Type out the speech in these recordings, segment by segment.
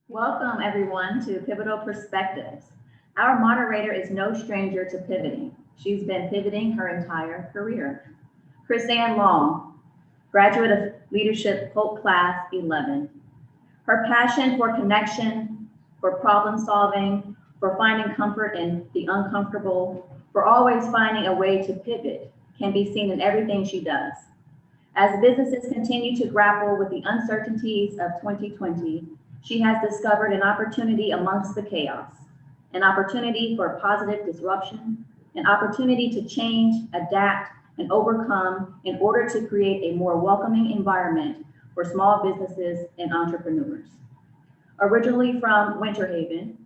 Welcome, everyone, to Pivotal Perspectives. Our moderator is no stranger to pivoting. She's been pivoting her entire career. Chris Ann Long, graduate of Leadership Hope Class 11. Her passion for connection, for problem solving, for finding comfort in the uncomfortable, for always finding a way to pivot can be seen in everything she does. As businesses continue to grapple with the uncertainties of 2020, she has discovered an opportunity amongst the chaos, an opportunity for positive disruption, an opportunity to change, adapt, and overcome in order to create a more welcoming environment for small businesses and entrepreneurs. Originally from Winter Haven,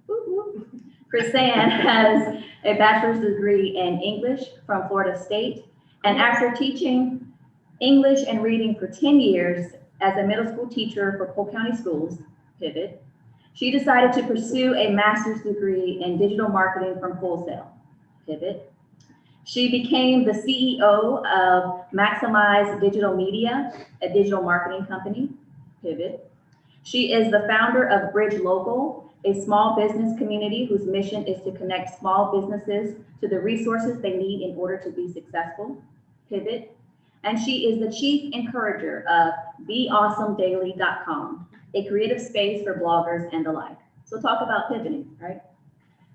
Chrisanne has a bachelor's degree in English from Florida State, and after teaching English and reading for 10 years as a middle school teacher for Polk County Schools, Pivot, she decided to pursue a master's degree in digital marketing from Wholesale, Pivot. She became the CEO of Maximize Digital Media, a digital marketing company, Pivot. She is the founder of Bridge Local, a small business community whose mission is to connect small businesses to the resources they need in order to be successful, Pivot. And she is the chief encourager of BeAwesomeDaily.com, a creative space for bloggers and the like. So talk about pivoting, right?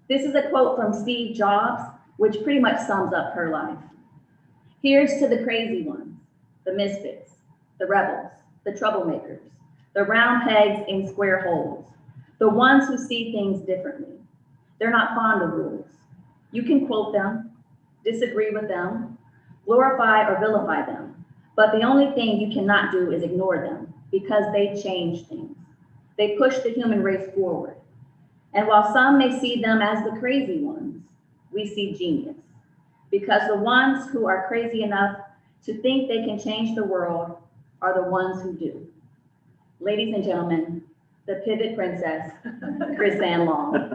This is a quote from Steve Jobs, which pretty much sums up her life. Here's to the crazy ones, the misfits, the rebels, the troublemakers, the round pegs in square holes, the ones who see things differently. They're not fond of rules. You can quote them, disagree with them, glorify or vilify them, but the only thing you cannot do is ignore them because they change things. They push the human race forward. And while some may see them as the crazy ones, we see genius, because the ones who are crazy enough to think they can change the world are the ones who do. Ladies and gentlemen, the pivot princess, Chris Ann Long.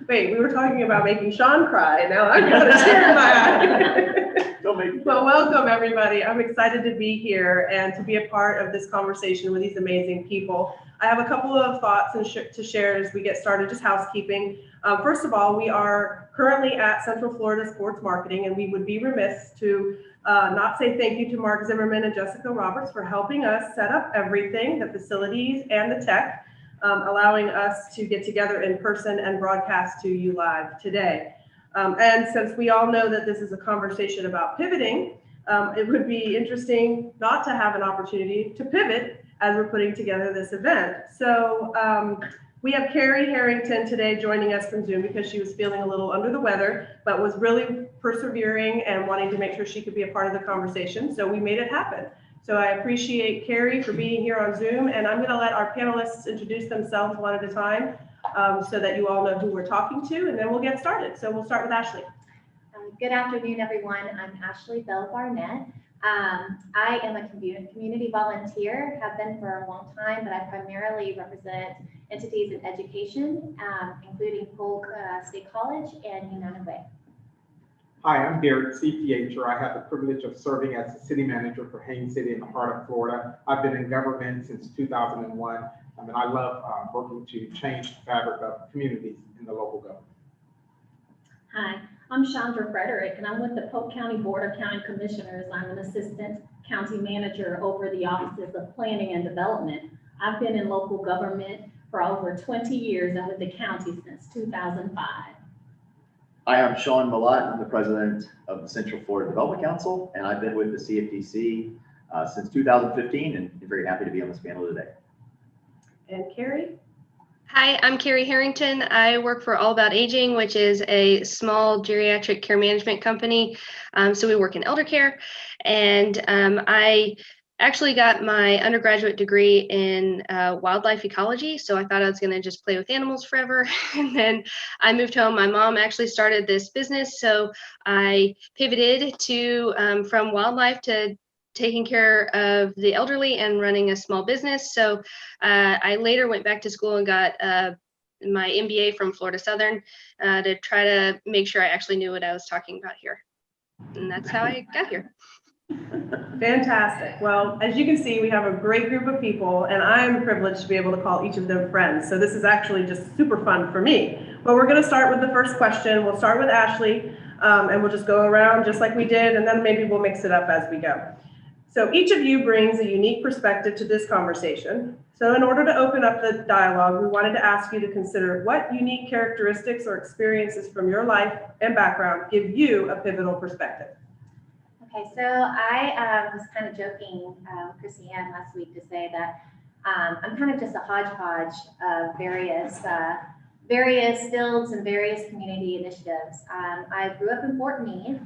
Wait, we were talking about making Sean cry. Now I've got a tear in my eye. Don't make me. Well, welcome everybody. I'm excited to be here and to be a part of this conversation with these amazing people. I have a couple of thoughts to share as we get started, just housekeeping. First of all, we are currently at Central Florida Sports Marketing, and we would be remiss to not say thank you to Mark Zimmerman and Jessica Roberts for helping us set up everything, the facilities and the tech, allowing us to get together in person and broadcast to you live today. And since we all know that this is a conversation about pivoting, it would be interesting not to have an opportunity to pivot as we're putting together this event. So we have Carrie Harrington today joining us from Zoom because she was feeling a little under the weather, but was really persevering and wanting to make sure she could be a part of the conversation. So we made it happen. So I appreciate Carrie for being here on Zoom, and I'm gonna let our panelists introduce themselves one at a time so that you all know who we're talking to, and then we'll get started. So we'll start with Ashley. Good afternoon, everyone. I'm Ashley Bell Barnett. I am a community volunteer, have been for a long time, but I primarily represent entities in education, including Polk State College and United Way. Hi, I'm Derek, CPHer. I have the privilege of serving as the city manager for Haines City in the heart of Florida. I've been in government since 2001, and I love working to change the fabric of communities in the local government. Hi, I'm Chandra Frederick, and I'm with the Polk County Board of County Commissioners. I'm an assistant county manager over the offices of planning and development. I've been in local government for over 20 years and with the county since 2005. Hi, I'm Sean Millott. I'm the president of the Central Florida Development Council, and I've been with the CFDC since 2015, and very happy to be on this panel today. And Carrie? Hi, I'm Carrie Harrington. I work for All About Aging, which is a small geriatric care management company. So we work in elder care, and I actually got my undergraduate degree in wildlife ecology. So I thought I was going to just play with animals forever. And then I moved home. My mom actually started this business. So I pivoted to from wildlife to taking care of the elderly and running a small business. So I later went back to school and got my MBA from Florida Southern to try to make sure I actually knew what I was talking about here. And that's how I got here. Fantastic. Well, as you can see, we have a great group of people, and I'm privileged to be able to call each of them friends. So this is actually just super fun for me. But we're going to start with the first question. We'll start with Ashley, and we'll just go around just like we did, and then maybe we'll mix it up as we go. So each of you brings a unique perspective to this conversation. So in order to open up the dialogue, we wanted to ask you to consider what unique characteristics or experiences from your life and background give you a pivotal perspective. Okay, so I was kind of joking, Chrissy Ann last week to say that I'm kind of just a hodgepodge of various fields and various community initiatives. I grew up in Fort Meade,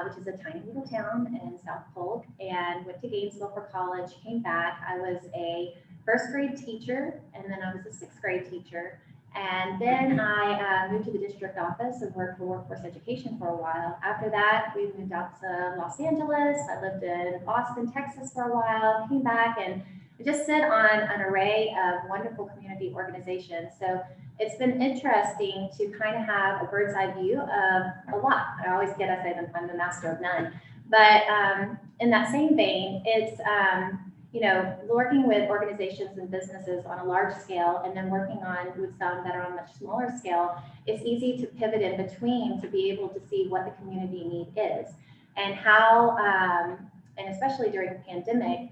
which is a tiny little town in South Polk, and went to Gainesville for college, came back. I was a first grade teacher, and then I was a sixth grade teacher. And then I moved to the district office and worked for workforce education for a while. After that, we moved out to Los Angeles. I lived in Austin, Texas for a while, came back and just sit on an array of wonderful community organizations. So it's been interesting to kind of have a bird's eye view of a lot. I always get, I say that I'm the master of none. But in that same vein, it's, working with organizations and businesses on a large scale and then working on with some that are on a much smaller scale, it's easy to pivot in between to be able to see what the community need is and how, and especially during the pandemic,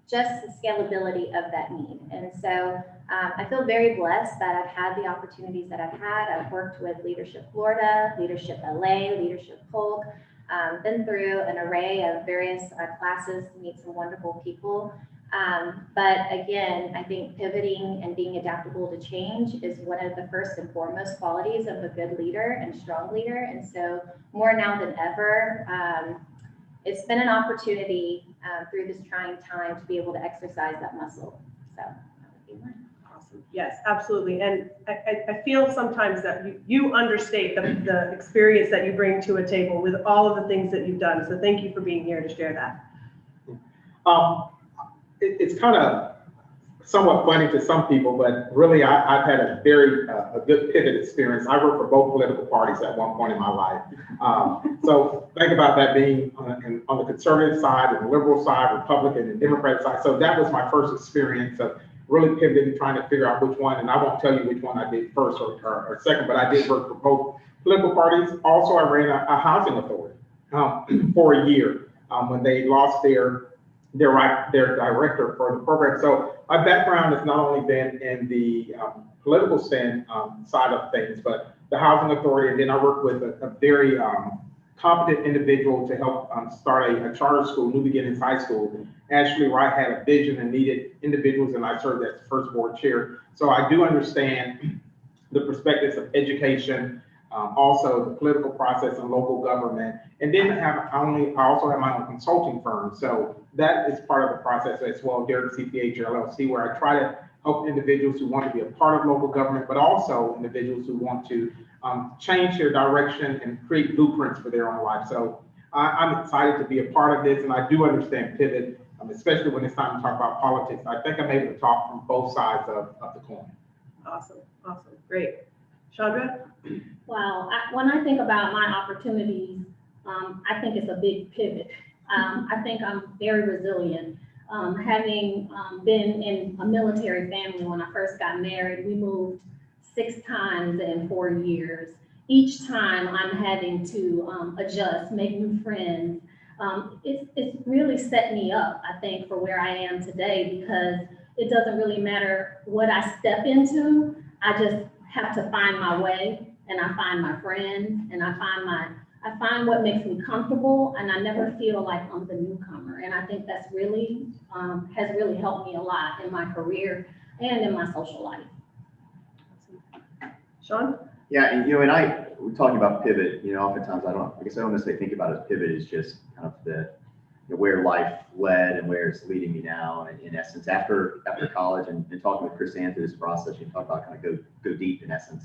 just the scalability of that need. And so I feel very blessed that I've had the opportunities that I've had. I've worked with Leadership Florida, Leadership LA, Leadership Polk, been through an array of various classes to meet some wonderful people. But again, I think pivoting and being adaptable to change is one of the first and foremost qualities of a good leader and strong leader. And so more now than ever, it's been an opportunity through this trying time to be able to exercise that muscle. So that would be mine. Awesome. Yes, absolutely. And I feel sometimes that you understate the experience that you bring to a table with all of the things that you've done. So thank you for being here to share that. It's kind of somewhat funny to some people, but really I've had a very a good pivot experience. I worked for both political parties at one point in my life. So think about that being on the conservative side and the liberal side, Republican and Democrat side. So that was my first experience of really pivoting, trying to figure out which one, and I won't tell you which one I did first or second, but I did work for both political parties. Also, I ran a housing authority for a year when they lost their director for the program. So my background has not only been in the political side of things, but the housing authority, and then I worked with a very competent individual to help start a charter school, New Beginnings High School, actually where I had a vision and needed individuals, and I served as the first board chair. So I do understand the perspectives of education, also the political process and local government, and then I also have my own consulting firm. So that is part of the process as well, Derek CPH LLC, where I try to help individuals who want to be a part of local government, but also individuals who want to change their direction and create blueprints for their own life. So I'm excited to be a part of this, and I do understand pivot, especially when it's time to talk about politics. I think I'm able to talk from both sides of the coin. Awesome, awesome, great. Chandra? Wow, when I think about my opportunities, I think it's a big pivot. I think I'm very resilient. Having been in a military family when I first got married, we moved 6 times in 4 years. Each time I'm having to adjust, make new friends. It's really set me up, I think, for where I am today, because it doesn't really matter what I step into. I just have to find my way, and I find my friends, and I find what makes me comfortable, and I never feel like I'm the newcomer. And I think that's really has really helped me a lot in my career and in my social life. Sean? Yeah, and we're talking about pivot, oftentimes I don't necessarily think about it as pivot is just kind of the where life led and where it's leading me now. And in essence, after college and talking with Chris Ann through this process, you talk about kind of go deep in essence.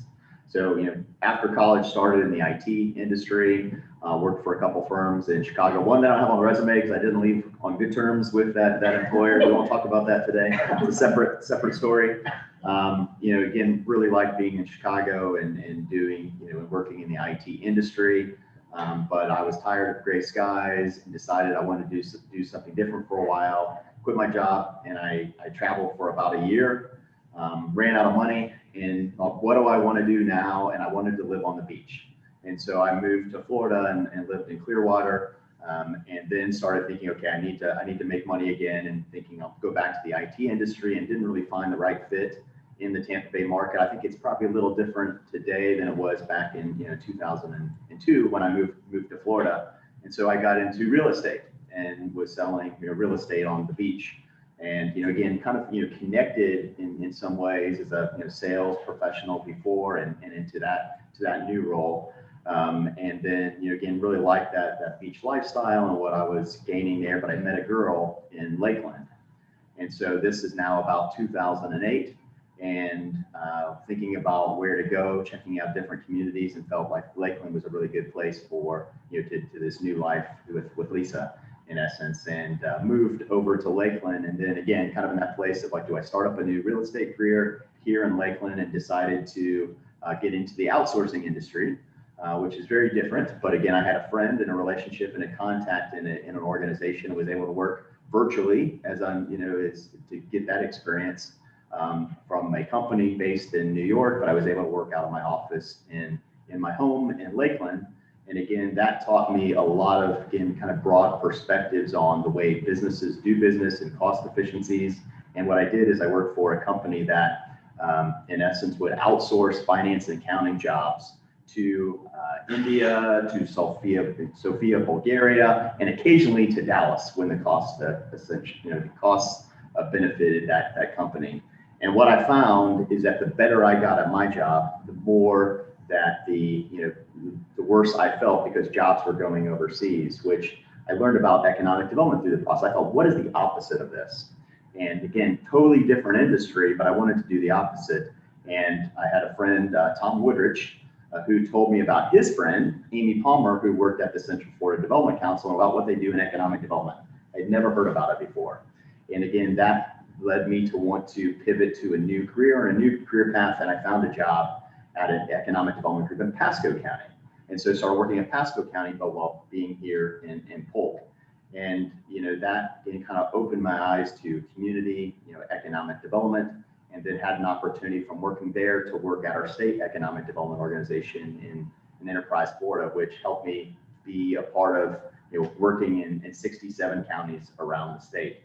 So, after college, started in the IT industry, worked for a couple firms in Chicago. One that I don't have on the resume because I didn't leave on good terms with that employer. We won't talk about that today. It's a separate story. Again, really like being in Chicago and doing, working in the IT industry. But I was tired of gray skies and decided I wanted to do something different for a while, quit my job, and I traveled for about a year, ran out of money, and thought, what do I want to do now? And I wanted to live on the beach. And so I moved to Florida and lived in Clearwater, and then started thinking, okay, I need to make money again, and thinking I'll go back to the IT industry, and didn't really find the right fit in the Tampa Bay market. I think it's probably a little different today than it was back in 2002 when I moved to Florida. And so I got into real estate and was selling real estate on the beach. And again, kind of connected in some ways as a sales professional before and into that new role. And then again, really liked that beach lifestyle and what I was gaining there. But I met a girl in Lakeland, and so this is now about 2008. And thinking about where to go, checking out different communities, and felt like Lakeland was a really good place for to this new life with Lisa, in essence, and moved over to Lakeland. And then again, kind of in that place of like, do I start up a new real estate career here in Lakeland? And decided to get into the outsourcing industry, which is very different. But again, I had a friend and a relationship and a contact in an organization, and was able to work virtually as I'm is to get that experience. From a company based in New York, but I was able to work out of my office in my home in Lakeland. And again, that taught me a lot of, kind of broad perspectives on the way businesses do business and cost efficiencies. And what I did is I worked for a company that, in essence, would outsource finance and accounting jobs to India, to Sofia, Bulgaria, and occasionally to Dallas when the costs benefited that company. And what I found is that the better I got at my job, the more that the worse I felt, because jobs were going overseas, which I learned about economic development through the process. I thought, what is the opposite of this? And again, totally different industry, but I wanted to do the opposite. And I had a friend, Tom Woodrich, who told me about his friend, Amy Palmer, who worked at the Central Florida Development Council, about what they do in economic development. I'd never heard about it before. And again, that led me to want to pivot to a new career path. And I found a job at an economic development group in Pasco County. And so I started working in Pasco County, but while being here in Polk. And that kind of opened my eyes to community, economic development, and then had an opportunity from working there to work at our state economic development organization in Enterprise, Florida, which helped me be a part of working in 67 counties around the state.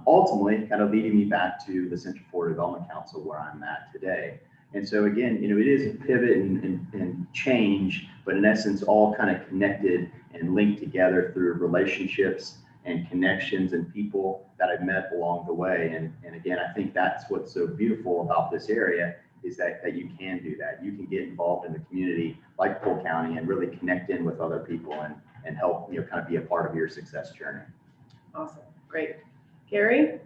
Ultimately kind of leading me back to the Central Florida Development Council, where I'm at today. And so again, it is a pivot and change, but in essence, all kind of connected and linked together through relationships and connections and people that I've met along the way. And again, I think that's what's so beautiful about this area, is that you can do that. You can get involved in the community like Polk County and really connect in with other people and help kind of be a part of your success journey. Awesome, great. Carrie?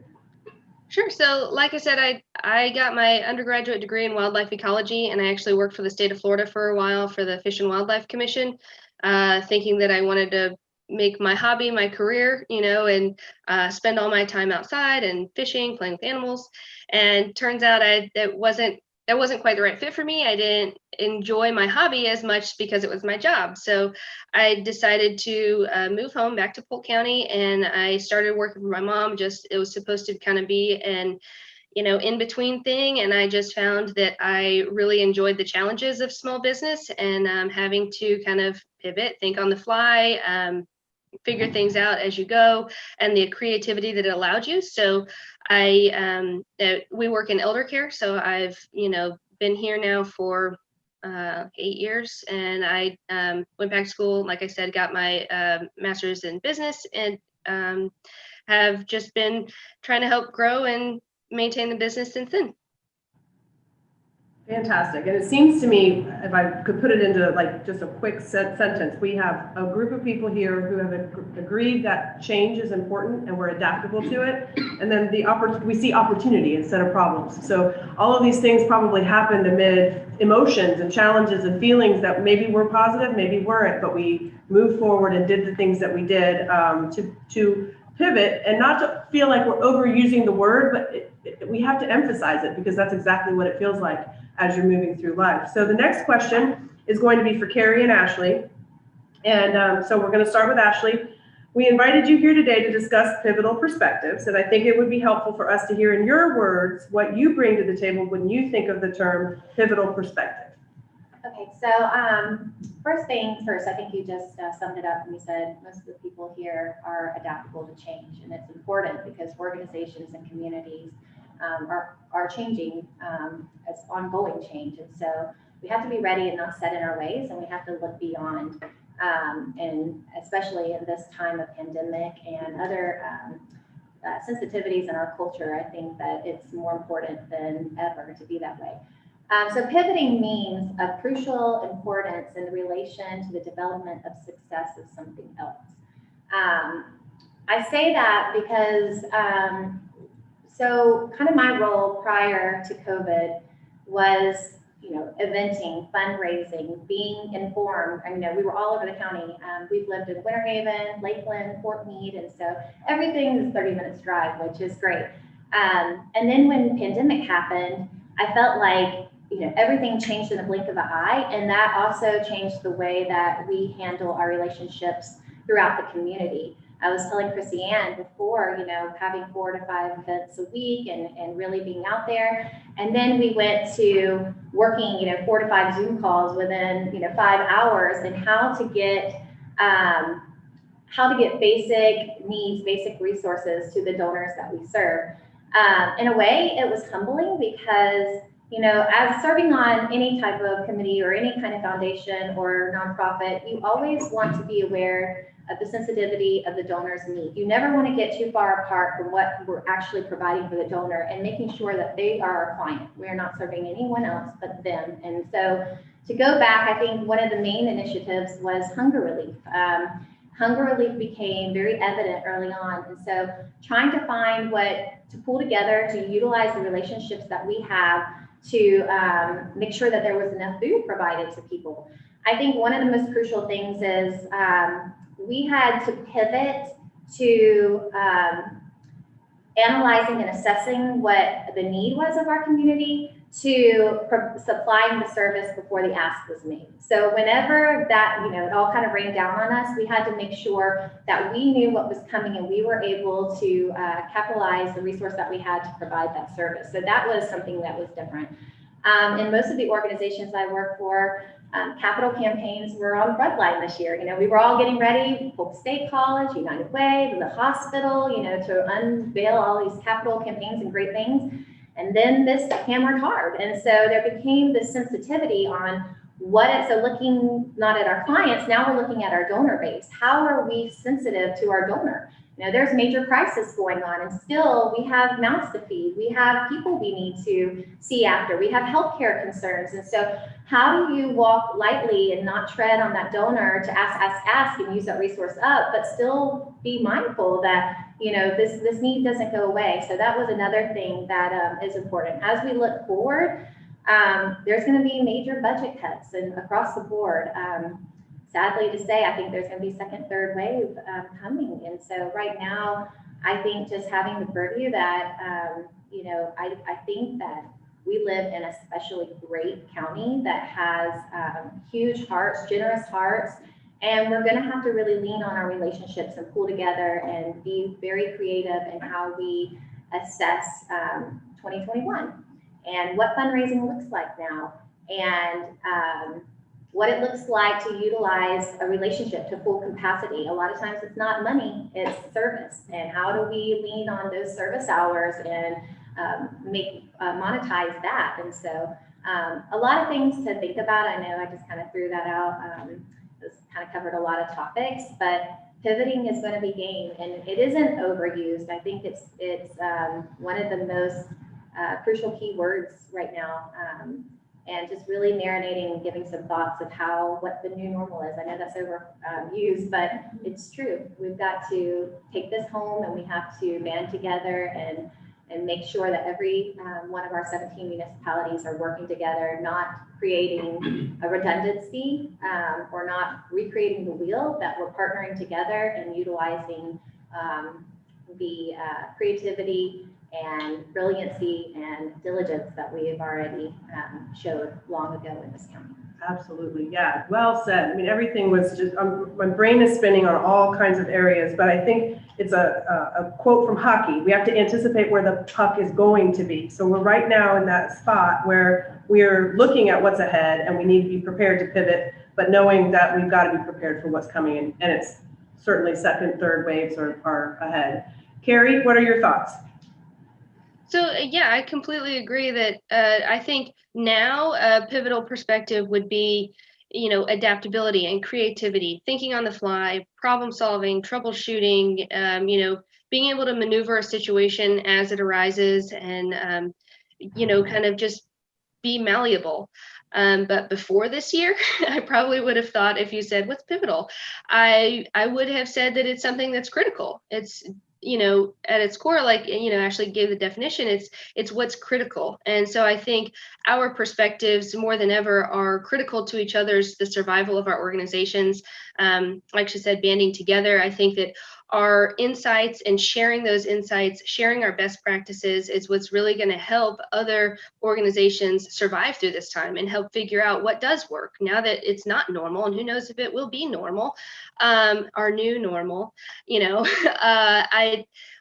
Sure. So like I said, I got my undergraduate degree in wildlife ecology, and I actually worked for the state of Florida for a while for the Fish and Wildlife Commission, thinking that I wanted to make my hobby my career, and spend all my time outside and fishing, playing with animals. And turns out that wasn't quite the right fit for me. I didn't enjoy my hobby as much because it was my job. So I decided to move home back to Polk County, and I started working for my mom. It was supposed to kind of be an, in between thing. And I just found that I really enjoyed the challenges of small business and having to kind of pivot, think on the fly, figure things out as you go, and the creativity that it allowed you. So we work in elder care. So I've, been here now for 8 years, and I went back to school. Like I said, got my master's in business, and have just been trying to help grow and maintain the business since then. Fantastic. And it seems to me, if I could put it into like just a quick sentence, we have a group of people here who have agreed that change is important and we're adaptable to it. And then we see opportunity instead of problems. So all of these things probably happened amid emotions and challenges and feelings that maybe were positive, maybe weren't, but we moved forward and did the things that we did to pivot, and not to feel like we're overusing the word, but we have to emphasize it, because that's exactly what it feels like as you're moving through life. So the next question is going to be for Carrie and Ashley. And so we're going to start with Ashley. We invited you here today to discuss pivotal perspectives, and I think it would be helpful for us to hear in your words what you bring to the table when you think of the term pivotal perspective. Okay, so first things first, I think you just summed it up when you said most of the people here are adaptable to change, and it's important because organizations and communities are changing as ongoing change, and so we have to be ready and not set in our ways, and we have to look beyond, and especially in this time of pandemic and other sensitivities in our culture. I think that it's more important than ever to be that way. So pivoting means of crucial importance in relation to the development of success of something else. I say that because, so kind of my role prior to COVID was, eventing, fundraising, being informed. We were all over the county. We've lived in Winter Haven, Lakeland, Fort Meade, and so everything is 30 minutes drive, which is great. And then when pandemic happened, I felt like everything changed in the blink of an eye, and that also changed the way that we handle our relationships throughout the community. I was telling Chrissy Ann before, having 4 to 5 events a week and really being out there. And then we went to working, 4 to 5 Zoom calls within, 5 hours, and how to get basic needs, basic resources to the donors that we serve. In a way, it was humbling because as serving on any type of committee or any kind of foundation or nonprofit, you always want to be aware of the sensitivity of the donor's need. You never want to get too far apart from what we're actually providing for the donor and making sure that they are our client. We are not serving anyone else but them. And so to go back, I think one of the main initiatives was hunger relief. Hunger relief became very evident early on. And so trying to find to pull together to utilize the relationships that we have to make sure that there was enough food provided to people. I think one of the most crucial things is we had to pivot to analyzing and assessing what the need was of our community to supplying the service before the ask was made. So whenever that, it all kind of rained down on us, we had to make sure that we knew what was coming and we were able to capitalize the resource that we had to provide that service. So that was something that was different. In most of the organizations I work for, capital campaigns were on the front line this year. We were all getting ready, Polk State College, United Way, the hospital, to unveil all these capital campaigns and great things. And then this hammered hard. And so there became this sensitivity on so looking not at our clients, now we're looking at our donor base. How are we sensitive to our donor? There's major crisis going on, and still we have mouths to feed. We have people we need to see after. We have healthcare concerns. And so how do you walk lightly and not tread on that donor to ask and use that resource up, but still be mindful that, this need doesn't go away. So that was another thing that is important. As we look forward, there's going to be major budget cuts and across the board. Sadly to say, I think there's going to be second, third wave coming. And so right now, I think just having the purview that, I think that we live in a especially great county that has huge hearts, generous hearts, and we're going to have to really lean on our relationships and pull together and be very creative in how we assess 2021 and what fundraising looks like now, and what it looks like to utilize a relationship to full capacity. A lot of times it's not money, it's service. And how do we lean on those service hours and monetize that? And so a lot of things to think about. I know I just kind of threw that out. This kind of covered a lot of topics, but pivoting is going to be game, and it isn't overused. I think it's one of the most crucial key words right now. And just really marinating and giving some thoughts of what the new normal is. I know that's overused, but it's true. We've got to take this home, and we have to band together and make sure that every one of our 17 municipalities are working together, not creating a redundancy or not recreating the wheel, that we're partnering together and utilizing the creativity and brilliancy and diligence that we have already showed long ago in this county. Absolutely, yeah, well said. I mean, everything was just, my brain is spinning on all kinds of areas, but I think it's a quote from hockey. We have to anticipate where the puck is going to be. So we're right now in that spot where we're looking at what's ahead and we need to be prepared to pivot, but knowing that we've got to be prepared for what's coming in. And it's certainly second, third waves are ahead. Carrie, what are your thoughts? So yeah, I completely agree that I think now a pivotal perspective would be, adaptability and creativity, thinking on the fly, problem solving, troubleshooting, being able to maneuver a situation as it arises and, kind of just be malleable. But before this year, I probably would have thought if you said, what's pivotal? I would have said that it's something that's critical. It's, at its core, like, actually gave the definition, it's what's critical. And so I think our perspectives more than ever are critical to each other's, the survival of our organizations. Like she said, banding together. I think that our insights and sharing those insights, sharing our best practices is what's really going to help other organizations survive through this time and help figure out what does work now that it's not normal, and who knows if it will be normal, our new normal.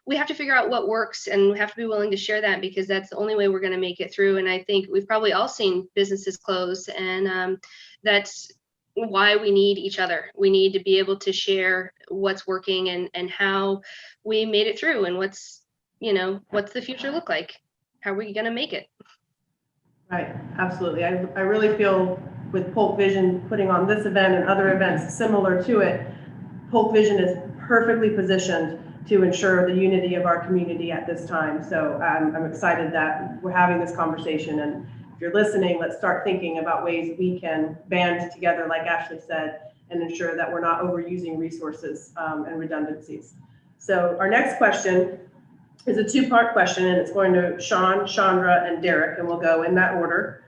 We have to figure out what works, and we have to be willing to share that, because that's the only way we're going to make it through. And I think we've probably all seen businesses close, and that's why we need each other. We need to be able to share what's working and how we made it through, and what's the future look like? How are we going to make it? Right, absolutely. I really feel with Polk Vision putting on this event and other events similar to it, Polk Vision is perfectly positioned to ensure the unity of our community at this time. So I'm excited that we're having this conversation. And if you're listening, let's start thinking about ways we can band together, like Ashley said, and ensure that we're not overusing resources and redundancies. So our next question is a two-part question, and it's going to Sean, Chandra, and Derek, and we'll go in that order.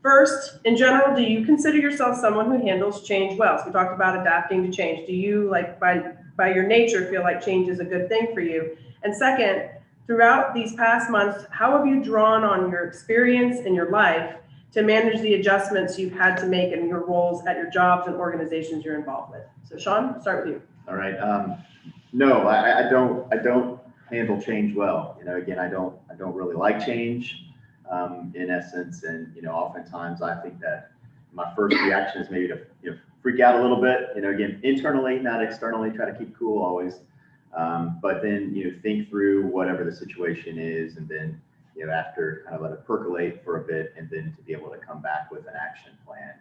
First, in general, do you consider yourself someone who handles change well? So we talked about adapting to change. Do you, like, by your nature, feel like change is a good thing for you? And second, throughout these past months, how have you drawn on your experience in your life to manage the adjustments you've had to make in your roles at your jobs and organizations you're involved with? So Sean, start with you. All right. No, I don't handle change well. Again, I don't really like change. In essence, and oftentimes I think that my first reaction is maybe to freak out a little bit, again, internally, not externally, try to keep cool always, but then think through whatever the situation is, and then after kind of let it percolate for a bit, and then to be able to come back with an action plan.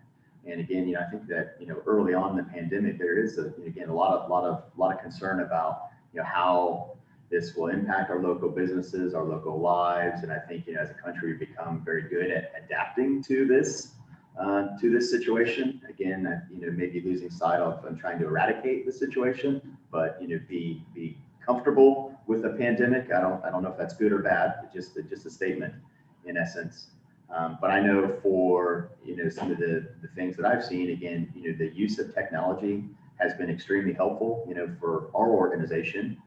And again, I think that early on in the pandemic, there is again a lot of concern about how this will impact our local businesses, our local lives. And I think, as a country, we've become very good at adapting to this situation. Again, maybe losing sight of trying to eradicate the situation, but be comfortable with the pandemic. I don't know if that's good or bad. It's just a statement in essence. But I know for some of the things that I've seen, again, the use of technology has been extremely helpful, for our organization.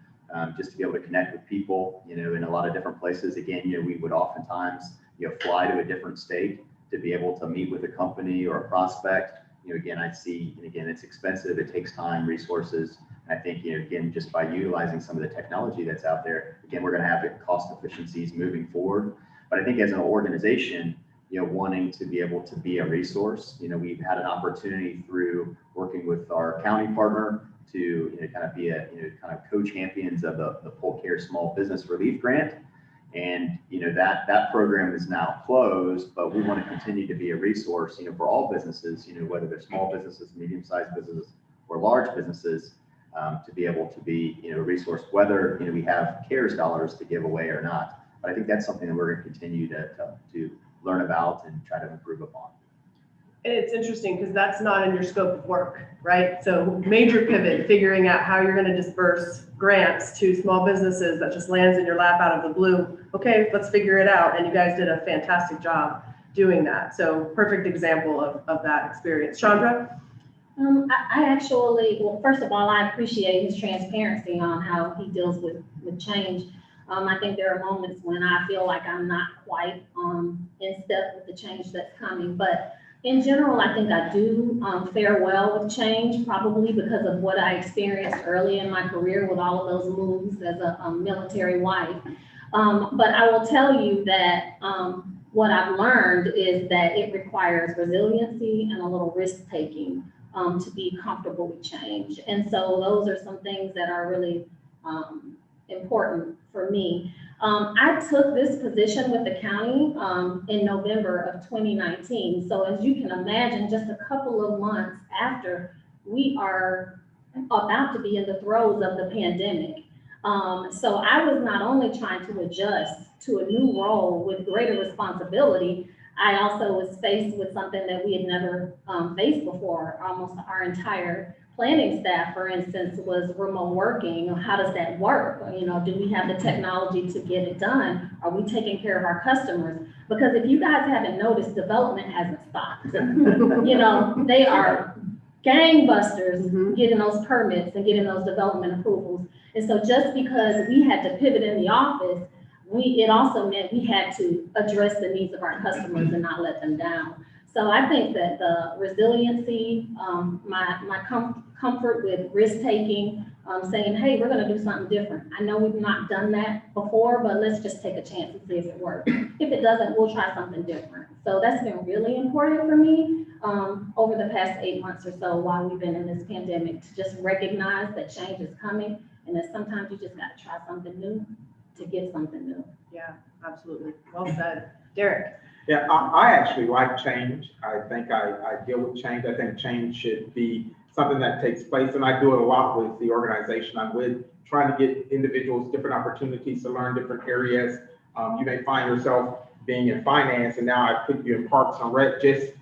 Just to be able to connect with people, in a lot of different places. Again, we would oftentimes, fly to a different state to be able to meet with a company or a prospect. Again, I see, and again, it's expensive. It takes time, resources. I think, again, just by utilizing some of the technology that's out there, again, we're going to have cost efficiencies moving forward. But I think as an organization, wanting to be able to be a resource, we've had an opportunity through working with our county partner to kind of be kind of co-champions of the Polk Care Small Business Relief Grant. And that program is now closed, but we want to continue to be a resource for all businesses, whether they're small businesses, medium-sized businesses, or large businesses, to be able to be a resource, whether we have CARES dollars to give away or not. But I think that's something that we're going to continue to learn about and try to improve upon. And it's interesting because that's not in your scope of work, right? So major pivot, figuring out how you're going to disperse grants to small businesses, that just lands in your lap out of the blue. Okay, let's figure it out. And you guys did a fantastic job doing that. So perfect example of that experience. Chandra? I actually, well, first of all, I appreciate his transparency on how he deals with change. I think there are moments when I feel like I'm not quite in step with the change that's coming. But in general, I think I do fare well with change, probably because of what I experienced early in my career with all of those moves as a military wife. But I will tell you that what I've learned is that it requires resiliency and a little risk taking to be comfortable with change. And so those are some things that are really important for me. I took this position with the county in November of 2019. So as you can imagine, just a couple of months after we are about to be in the throes of the pandemic. So I was not only trying to adjust to a new role with greater responsibility, I also was faced with something that we had never faced before. Almost our entire planning staff, for instance, was remote working. How does that work? You know, do we have the technology to get it done? Are we taking care of our customers? Because if you guys haven't noticed, development hasn't stopped. You know, they are gangbusters getting those permits and getting those development approvals. And so just because we had to pivot in the office, it also meant we had to address the needs of our customers and not let them down. So I think that the resiliency, my comfort with risk taking, saying, hey, we're going to do something different. I know we've not done that before, but let's just take a chance and see if it works. If it doesn't, we'll try something different. So that's been really important for me over the past 8 months or so while we've been in this pandemic, to just recognize that change is coming and that sometimes you just got to try something new to get something new. Yeah, absolutely. Well said. Derek. Yeah, I actually like change. I think I deal with change. I think change should be something that takes place, and I do it a lot with the organization I'm with, trying to get individuals different opportunities to learn different areas. You may find yourself being in finance, and now I put you in Parks and Rec, just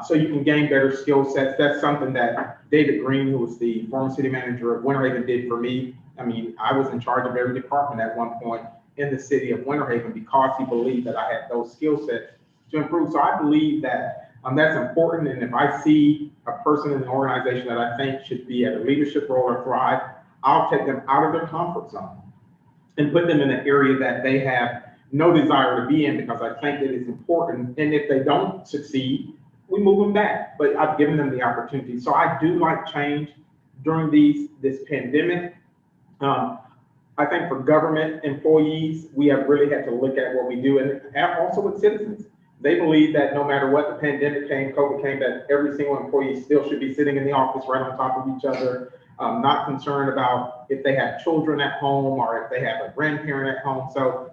so you can gain better skill sets. That's something that David Green, who was the former city manager of Winter Haven, did for me. I mean, I was in charge of every department at one point in the city of Winter Haven because he believed that I had those skill sets to improve. So I believe that that's important. And if I see a person in an organization that I think should be at a leadership role or thrive, I'll take them out of their comfort zone and put them in an area that they have no desire to be in, because I think that it's important. And if they don't succeed, we move them back. But I've given them the opportunity. So I do like change during this pandemic. I think for government employees, we have really had to look at what we do, and also with citizens. They believe that no matter what the pandemic came, COVID came, that every single employee still should be sitting in the office right on top of each other, not concerned about if they have children at home or if they have a grandparent at home. So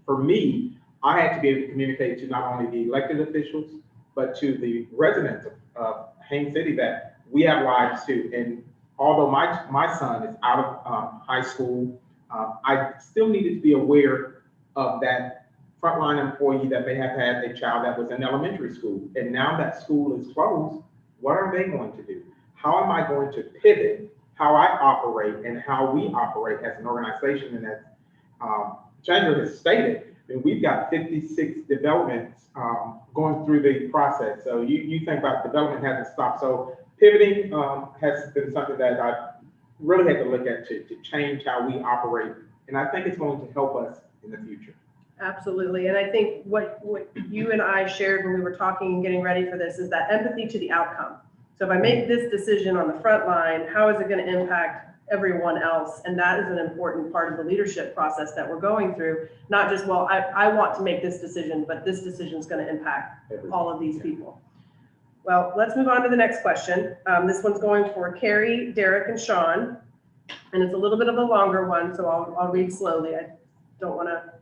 for me, I had to be able to communicate to not only the elected officials, but to the residents of Haines City that we have lives too. And although my son is out of high school, I still needed to be aware of that frontline employee that may have had a child that was in elementary school. And now that school is closed, what are they going to do? How am I going to pivot how I operate and how we operate as an organization? And as Chandra has stated, I mean, we've got 56 developments going through the process. So you think about development hasn't stopped. So pivoting has been something that I've really had to look at to change how we operate. And I think it's going to help us in the future. Absolutely. And I think what you and I shared when we were talking and getting ready for this is that empathy to the outcome. So if I make this decision on the front line, how is it going to impact everyone else? And that is an important part of the leadership process that we're going through. Not just, well, I want to make this decision, but this decision is going to impact all of these people. Well, let's move on to the next question. This one's going for Carrie, Derek, and Sean. And it's a little bit of a longer one, so I'll read slowly. I don't want to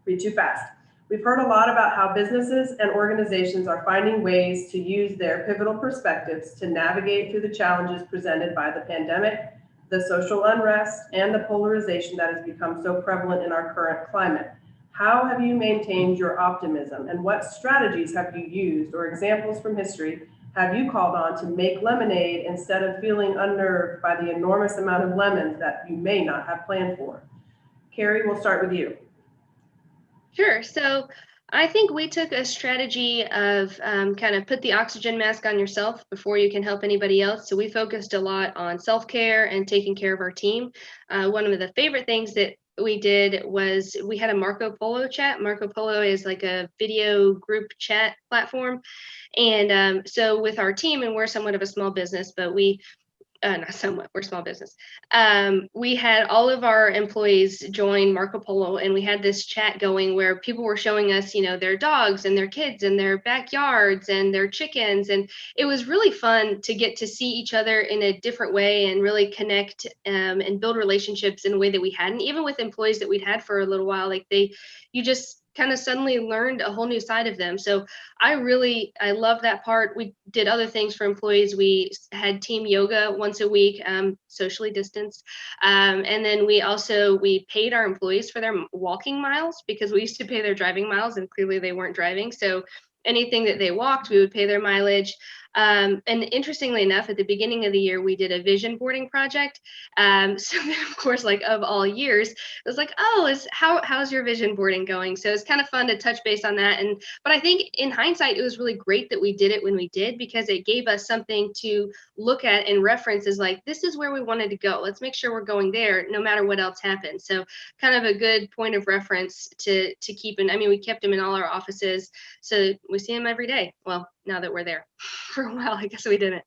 read too fast. We've heard a lot about how businesses and organizations are finding ways to use their pivotal perspectives to navigate through the challenges presented by the pandemic, the social unrest, and the polarization that has become so prevalent in our current climate. How have you maintained your optimism, and what strategies have you used, or examples from history have you called on to make lemonade instead of feeling unnerved by the enormous amount of lemons that you may not have planned for? Carrie, we'll start with you. Sure. So I think we took a strategy of kind of put the oxygen mask on yourself before you can help anybody else. So we focused a lot on self-care and taking care of our team. One of the favorite things that we did was we had a Marco Polo chat. Marco Polo is like a video group chat platform. And so with our team, and we're somewhat of a small business, but not somewhat, we're small business. We had all of our employees join Marco Polo, and we had this chat going where people were showing us, their dogs and their kids and their backyards and their chickens. And it was really fun to get to see each other in a different way and really connect and build relationships in a way that we hadn't, even with employees that we'd had for a little while. Like you just kind of suddenly learned a whole new side of them. So I love that part. We did other things for employees. We had team yoga once a week, socially distanced. And then we paid our employees for their walking miles, because we used to pay their driving miles and clearly they weren't driving. So anything that they walked, we would pay their mileage. And interestingly enough, at the beginning of the year, we did a vision boarding project. So then, of course, like of all years, it was like, how's your vision boarding going? So it's kind of fun to touch base on that. But I think in hindsight, it was really great that we did it when we did, because it gave us something to look at and reference as like, this is where we wanted to go. Let's make sure we're going there no matter what else happens. So kind of a good point of reference to keep in. I mean, we kept them in all our offices, so we see them every day. Well, now that we're there. For a while, I guess we didn't.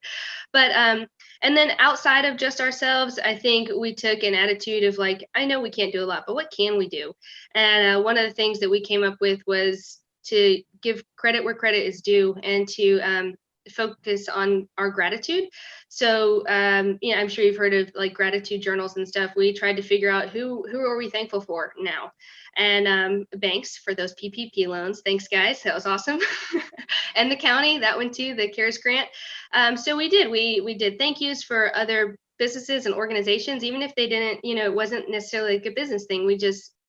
But and then outside of just ourselves, I think we took an attitude of like, I know we can't do a lot, but what can we do? And one of the things that we came up with was to give credit where credit is due, and to focus on our gratitude. So I'm sure you've heard of like gratitude journals and stuff. We tried to figure out who are we thankful for now. And banks for those PPP loans. Thanks, guys. That was awesome. And the county, that one too, the CARES grant. So we did thank yous for other businesses and organizations, even if they didn't, it wasn't necessarily like a business thing.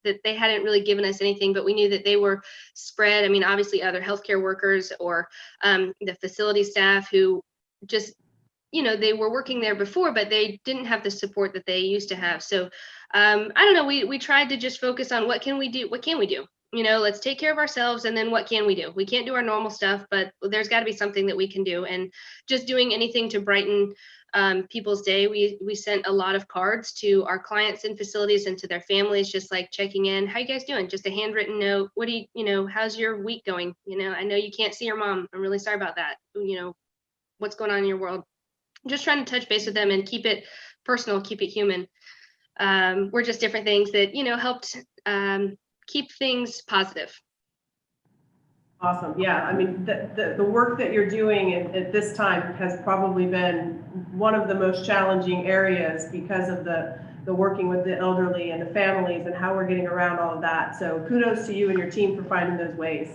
That they hadn't really given us anything, but we knew that they were spread. I mean, obviously other healthcare workers or the facility staff who just, they were working there before, but they didn't have the support that they used to have. So I don't know, we tried to just focus on what can we do? Let's take care of ourselves, and then what can we do? We can't do our normal stuff, but there's got to be something that we can do. And just doing anything to brighten people's day. We sent a lot of cards to our clients and facilities and to their families, just like checking in. How you guys doing? Just a handwritten note. What do how's your week going? I know you can't see your mom. I'm really sorry about that. What's going on in your world? Just trying to touch base with them and keep it personal, keep it human. We're just different things that, helped keep things positive. Awesome. Yeah. I mean, the work that you're doing at this time has probably been one of the most challenging areas because of the working with the elderly and the families and how we're getting around all of that. So kudos to you and your team for finding those ways.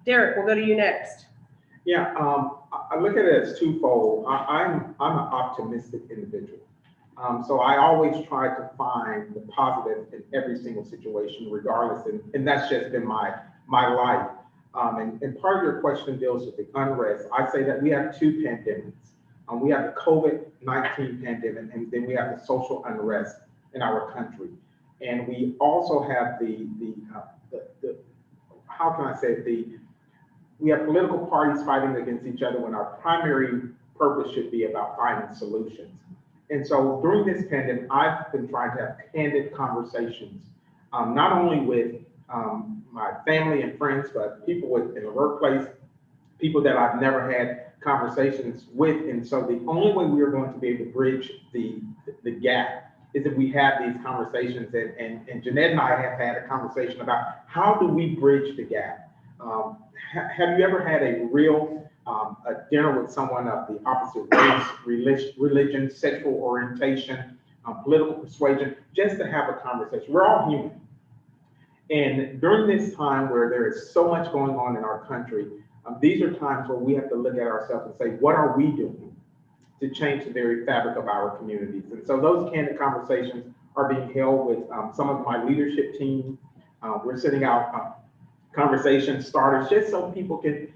Derek, we'll go to you next. Yeah, I look at it as twofold. I'm an optimistic individual. So I always try to find the positive in every single situation, regardless, and that's just been my life. And part of your question deals with the unrest. I say that we have two pandemics. We have the COVID-19 pandemic, and then we have the social unrest in our country. And we also have the how can I say it, we have political parties fighting against each other when our primary purpose should be about finding solutions. And so during this pandemic, I've been trying to have candid conversations, not only with my family and friends, but people in the workplace, people that I've never had conversations with. And so the only way we are going to be able to bridge the gap is if we have these conversations. And Jeanette and I have had a conversation about how do we bridge the gap? Have you ever had a real a dinner with someone of the opposite race, religion, sexual orientation, political persuasion, just to have a conversation? We're all human. And during this time where there is so much going on in our country, these are times where we have to look at ourselves and say, what are we doing to change the very fabric of our communities? And so those candid conversations are being held with some of my leadership team. We're sending out conversation starters just so people can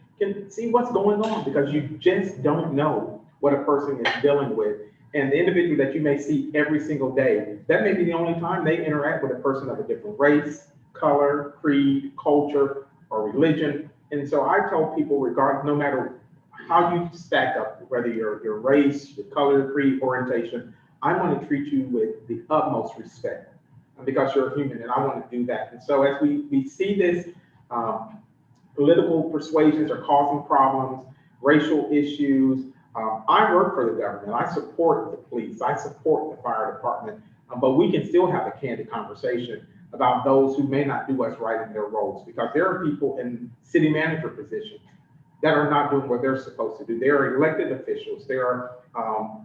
see what's going on, because you just don't know what a person is dealing with. And the individual that you may see every single day, that may be the only time they interact with a person of a different race, color, creed, culture, or religion. And so I tell people, regardless, no matter how you stack up, whether your race, your color, creed, orientation, I want to treat you with the utmost respect. because you're a human, and I want to do that. And so as we see this, political persuasions are causing problems, racial issues. I work for the government. I support the police. I support the fire department, but we can still have a candid conversation about those who may not do us right in their roles, because there are people in city manager positions that are not doing what they're supposed to do. They are elected officials. There are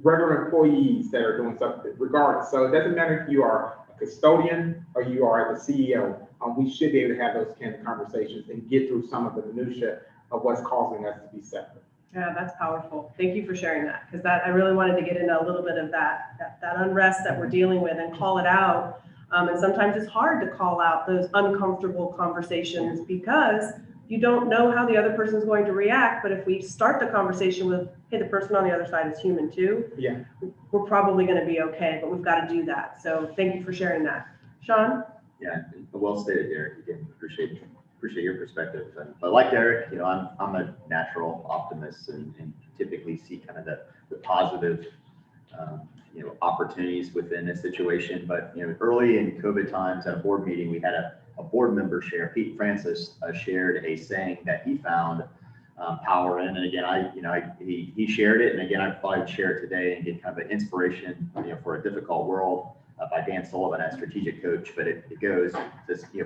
regular employees that are doing something regardless. So it doesn't matter if you are a custodian or you are the CEO. We should be able to have those kind of conversations and get through some of the minutia of what's causing us to be separate. Yeah, that's powerful. Thank you for sharing that, because I really wanted to get into a little bit of that unrest that we're dealing with and call it out. And sometimes it's hard to call out those uncomfortable conversations because you don't know how the other person's going to react. But if we start the conversation with, hey, the person on the other side is human too, Yeah. we're probably going to be okay, but we've got to do that. So thank you for sharing that. Sean? Yeah, well stated, Derek. Again, appreciate your perspective. But like Derek, I'm a natural optimist and typically see kind of the positive, opportunities within a situation. But early in COVID times at a board meeting, we had a board member share. Pete Francis shared a saying that he found power in, and again, he shared it, and again, I thought I'd share it today and get kind of an inspiration, for a difficult world, by Dan Sullivan as strategic coach. But it goes,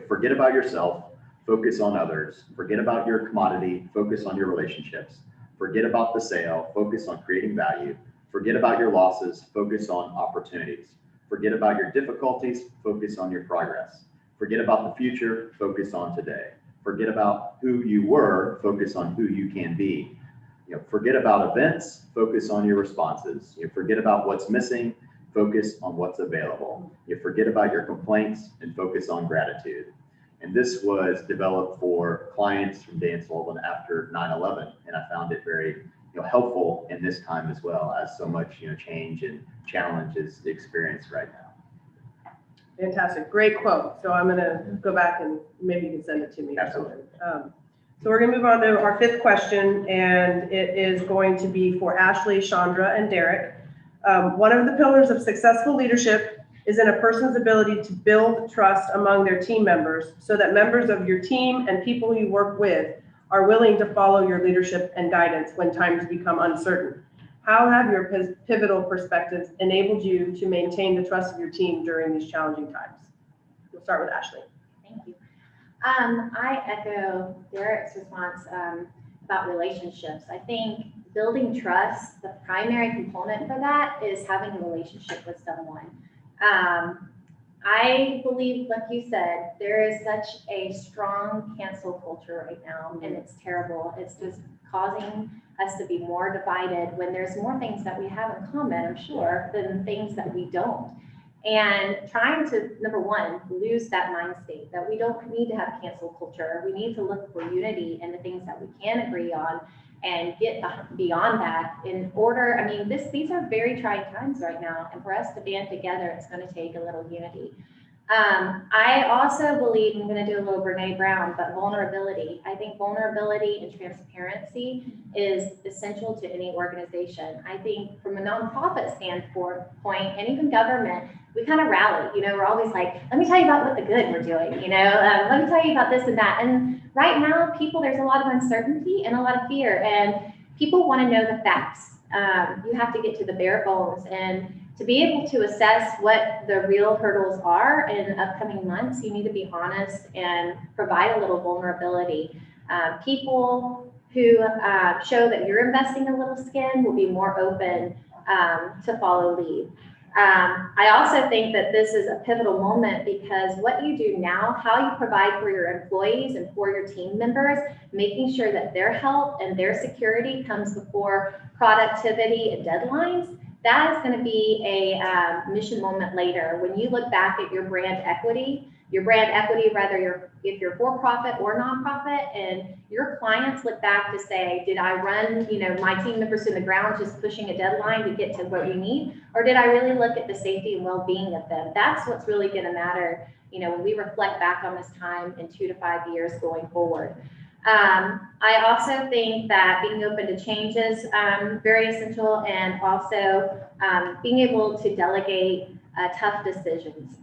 forget about yourself, focus on others. Forget about your commodity, focus on your relationships. Forget about the sale, focus on creating value. Forget about your losses, focus on opportunities. Forget about your difficulties, focus on your progress. Forget about the future, focus on today. Forget about who you were, focus on who you can be. Forget about events, focus on your responses. Forget about what's missing, focus on what's available. Forget about your complaints and focus on gratitude. And this was developed for clients from Dan Sullivan after 9/11, and I found it very helpful in this time as well, as so much change and challenge is experienced right now. Fantastic, great quote. So I'm going to go back and maybe you can send it to me. Absolutely. So we're going to move on to our fifth question, and it is going to be for Ashley, Chandra, and Derek. One of the pillars of successful leadership is in a person's ability to build trust among their team members so that members of your team and people you work with are willing to follow your leadership and guidance when times become uncertain. How have your pivotal perspectives enabled you to maintain the trust of your team during these challenging times? We'll start with Ashley. Thank you. I echo Derek's response about relationships. I think building trust, the primary component for that is having a relationship with someone. I believe, like you said, there is such a strong cancel culture right now, and it's terrible. It's just causing us to be more divided when there's more things that we have in common, I'm sure, than things that we don't. And trying to, number one, lose that mind state that we don't need to have cancel culture. We need to look for unity in the things that we can agree on and get beyond that in order. I mean, these are very trying times right now, and for us to band together, it's going to take a little unity. I also believe, I'm going to do a little Brene Brown, but vulnerability. I think vulnerability and transparency is essential to any organization. I think from a nonprofit standpoint, and even government, we kind of rally. We're always like, let me tell you about what the good we're doing. Let me tell you about this and that. And right now, there's a lot of uncertainty and a lot of fear, and people want to know the facts. You have to get to the bare bones, and to be able to assess what the real hurdles are in upcoming months, you need to be honest and provide a little vulnerability. People who show that you're investing a little skin will be more open to follow lead. I also think that this is a pivotal moment because what you do now, how you provide for your employees and for your team members, making sure that their health and their security comes before productivity and deadlines, that is going to be a mission moment later. When you look back at your brand equity, whether if you're for-profit or nonprofit, and your clients look back to say, did I run my team members to the ground just pushing a deadline to get to what we need, or did I really look at the safety and well-being of them? That's what's really going to matter when we reflect back on this time in 2 to 5 years going forward. I also think that being open to change is very essential, and also being able to delegate tough decisions.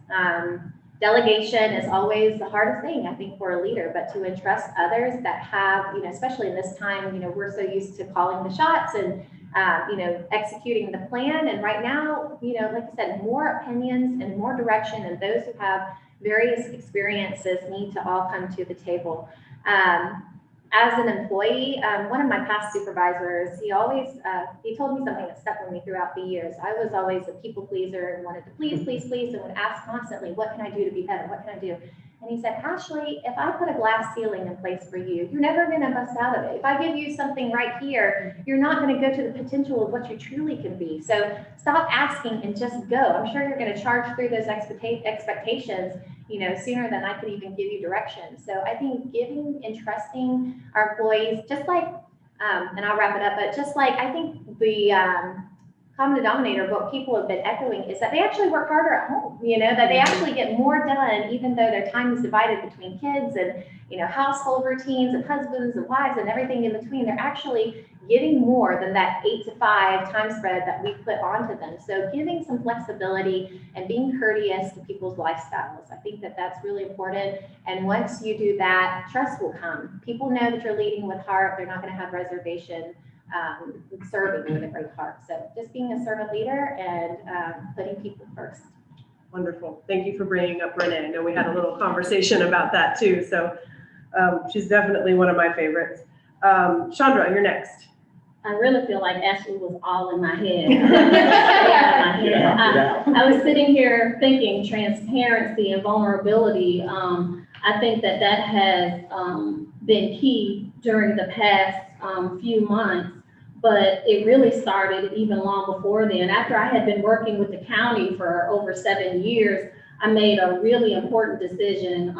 Delegation is always the hardest thing, I think, for a leader, but to entrust others that have, especially in this time, we're so used to calling the shots and, executing the plan. And right now, like I said, more opinions and more direction, and those who have various experiences need to all come to the table. As an employee, one of my past supervisors, he told me something that stuck with me throughout the years. I was always a people pleaser and wanted to please, and would ask constantly, what can I do to be better? What can I do? And he said, Ashley, if I put a glass ceiling in place for you, you're never going to bust out of it. If I give you something right here, you're not going to go to the potential of what you truly can be. So stop asking and just go. I'm sure you're going to charge through those expectations, sooner than I could even give you direction. So I think entrusting our employees, just like, and I'll wrap it up, but just like, I think the common denominator of what people have been echoing is that they actually work harder at home, that they actually get more done, even though their time is divided between kids and, household routines and husbands and wives and everything in between. They're actually getting more than that 8 to 5 time spread that we put onto them. So giving some flexibility and being courteous to people's lifestyles. I think that that's really important. And once you do that, trust will come. People know that you're leading with heart. They're not going to have reservation serving with a great heart. So just being a servant leader and putting people first. Wonderful. Thank you for bringing up Renee. I know we had a little conversation about that too. So she's definitely one of my favorites. Chandra, you're next. I really feel like Ashley was all in my head. Yeah. I was sitting here thinking transparency and vulnerability. I think that has been key during the past few months, but it really started even long before then. After I had been working with the county for over 7 years, I made a really important decision,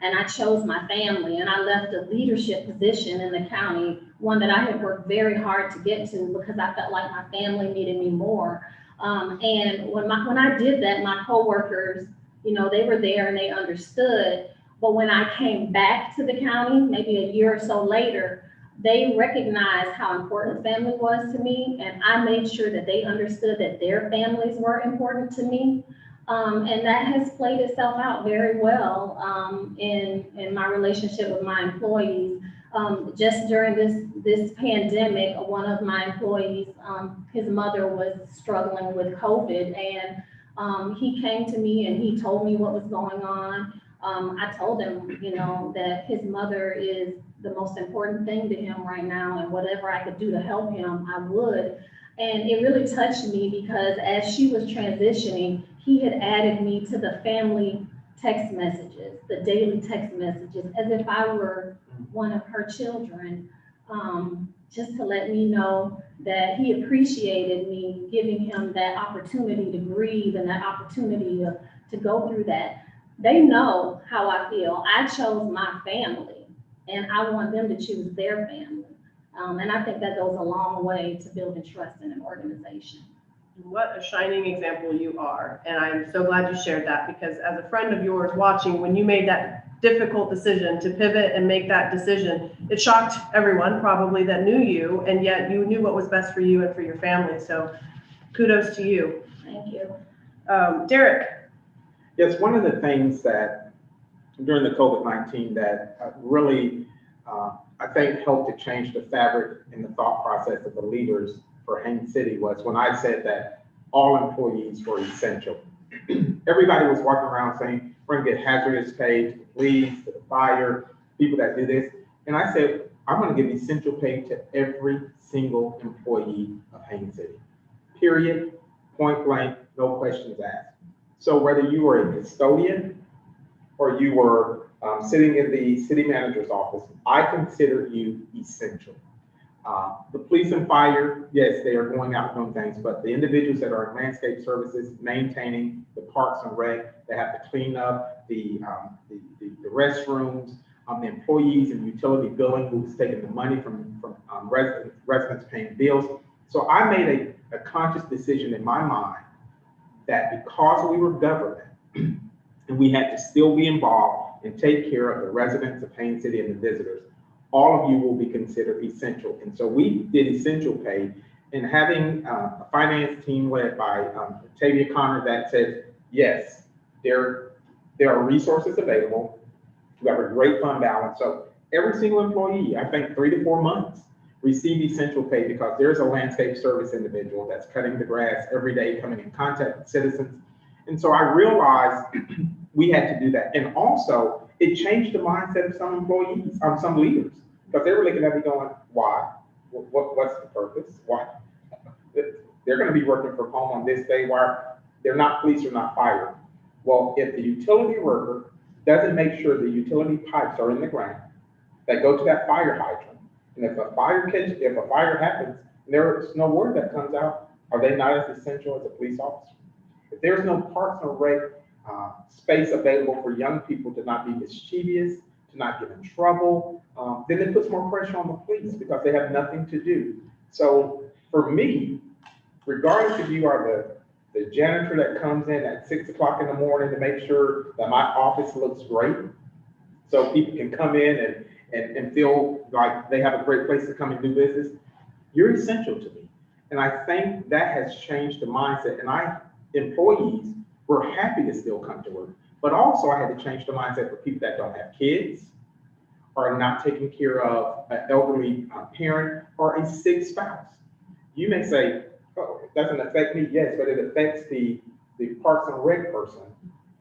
and I chose my family, and I left a leadership position in the county, one that I had worked very hard to get to because I felt like my family needed me more. And when I did that, my coworkers, they were there and they understood. But when I came back to the county, maybe a year or so later, they recognized how important family was to me, and I made sure that they understood that their families were important to me. And that has played itself out very well in my relationship with my employees. Just during this pandemic, one of my employees, his mother was struggling with COVID, and he came to me and he told me what was going on. I told him, that his mother is the most important thing to him right now, and whatever I could do to help him, I would. And it really touched me because as she was transitioning, he had added me to the family text messages, the daily text messages, as if I were one of her children, just to let me know that he appreciated me giving him that opportunity to breathe and that opportunity to go through that. They know how I feel. I chose my family, and I want them to choose their family. And I think that goes a long way to building trust in an organization. What a shining example you are. And I'm so glad you shared that, because as a friend of yours watching, when you made that difficult decision to pivot and make that decision, it shocked everyone probably that knew you, and yet you knew what was best for you and for your family. So kudos to you. Thank you. Derek. Yes, one of the things that during the COVID-19 that really, I think helped to change the fabric and the thought process of the leaders for Haines City was when I said that all employees were essential. Everybody was walking around saying, we're gonna get hazardous pay to the police, to the fire, people that do this. And I said, I'm gonna give essential pay to every single employee of Haines City, period, point blank, no questions asked. So whether you were a custodian or you were sitting in the city manager's office, I consider you essential. The police and fire, yes, they are going out doing things, but the individuals that are in landscape services, maintaining the parks and rec, they have to clean up the restrooms, the employees in utility billing who's taking the money from residents paying bills. So I made a conscious decision in my mind that because we were government and we had to still be involved and take care of the residents of Haines City and the visitors, all of you will be considered essential. And so we did essential pay, And having a finance team led by Tavia Connor that says, yes, there are resources available. We have a great fund balance. So every single employee, I think 3 to 4 months, receive essential pay because there's a landscape service individual that's cutting the grass every day, coming in contact with citizens. And so I realized we had to do that. And also, it changed the mindset of some employees, some leaders, because they were looking at me going, why? What's the purpose? Why? They're going to be working from home on this day. Why? They're not police or not fire. Well, if the utility worker doesn't make sure the utility pipes are in the ground that go to that fire hydrant, and if a fire happens, and there's no word that comes out, are they not as essential as a police officer? If there's no parks and rec space available for young people to not be mischievous, to not get in trouble, then it puts more pressure on the police because they have nothing to do. So for me, regardless if you are the janitor that comes in at 6 o'clock in the morning to make sure that my office looks great, so people can come in and feel like they have a great place to come and do business, you're essential to me. And I think that has changed the mindset. And employees were happy to still come to work, but also I had to change the mindset for people that don't have kids, or not taking care of an elderly parent, or a sick spouse. You may say, oh, it doesn't affect me. Yes, but it affects the Parks and Rec person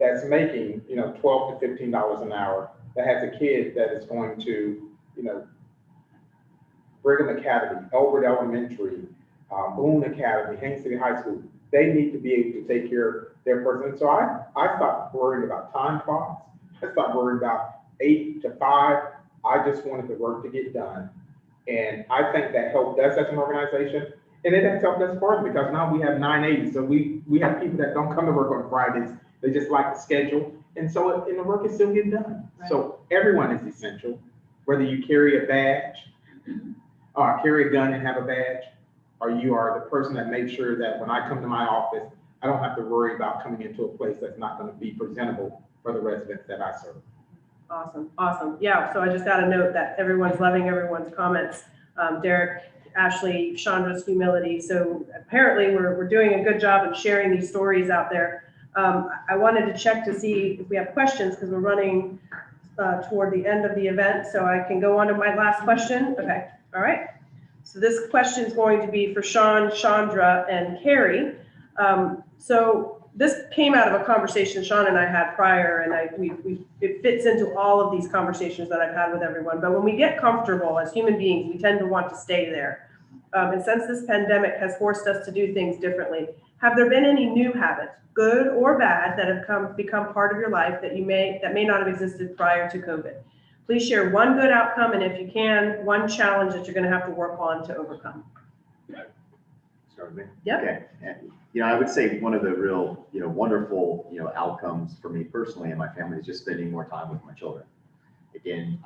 that's making, $12 to $15 an hour, that has a kid that is going to, Brigham Academy, Elbert Elementary, Boone Academy, Haines City High School. They need to be able to take care of their person. So I stopped worrying about time clocks. I stopped worrying about 8 to 5. I just wanted the work to get done. And I think that helped us as an organization. And it has helped us further because now we have 980. So we have people that don't come to work on Fridays. They just like the schedule. And so the work is still getting done. Right. So everyone is essential, whether you carry a badge, carry a gun and have a badge, or you are the person that makes sure that when I come to my office, I don't have to worry about coming into a place that's not going to be presentable for the residents that I serve. Awesome. Yeah, so I just got a note that everyone's loving everyone's comments. Derek, Ashley, Chandra's humility. So apparently we're doing a good job in sharing these stories out there. I wanted to check to see if we have questions because we're running toward the end of the event. So I can go on to my last question. Okay. All right. So this question is going to be for Sean, Chandra, and Carrie. So this came out of a conversation Sean and I had prior, and it fits into all of these conversations that I've had with everyone. But when we get comfortable as human beings, we tend to want to stay there. And since this pandemic has forced us to do things differently, have there been any new habits, good or bad, that have become part of your life that may not have existed prior to COVID? Please share one good outcome, and if you can, one challenge that you're going to have to work on to overcome. Start with me? Yep. Okay. And, I would say one of the real, wonderful, outcomes for me personally and my family is just spending more time with my children. Again,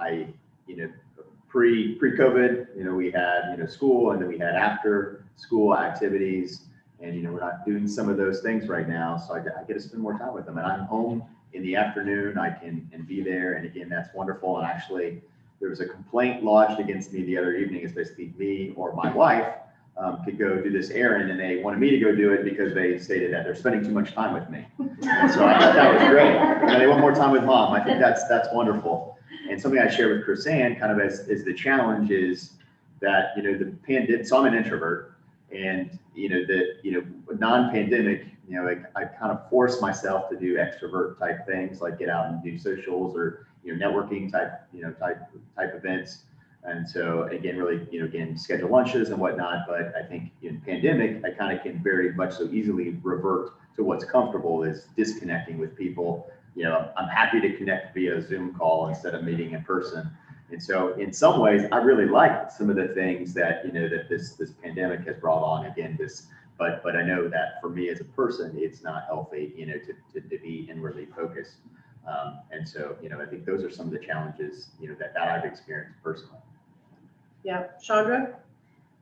pre-COVID, we had, school, and then we had after school activities, and, we're not doing some of those things right now. So I get to spend more time with them, and I'm home in the afternoon. I can be there. And again, that's wonderful. And actually there was a complaint lodged against me the other evening. It's basically me or my wife could go do this errand, and they wanted me to go do it because they stated that they're spending too much time with me. And so I thought that was great. And they want more time with mom. I think that's wonderful. And something I share with Chris Ann kind of as the challenge is that, the pandemic, so I'm an introvert, and, non-pandemic, I kind of force myself to do extrovert type things, like get out and do socials or, networking type events. And so again, really, schedule lunches and whatnot. But I think in pandemic, I kind of can very much so easily revert to what's comfortable, is disconnecting with people. I'm happy to connect via Zoom call instead of meeting in person. And so in some ways, I really like some of the things that, that this pandemic has brought on. Again, but I know that for me as a person, it's not healthy, to be inwardly focused. And so, I think those are some of the challenges, that I've experienced personally. Yeah. Chandra?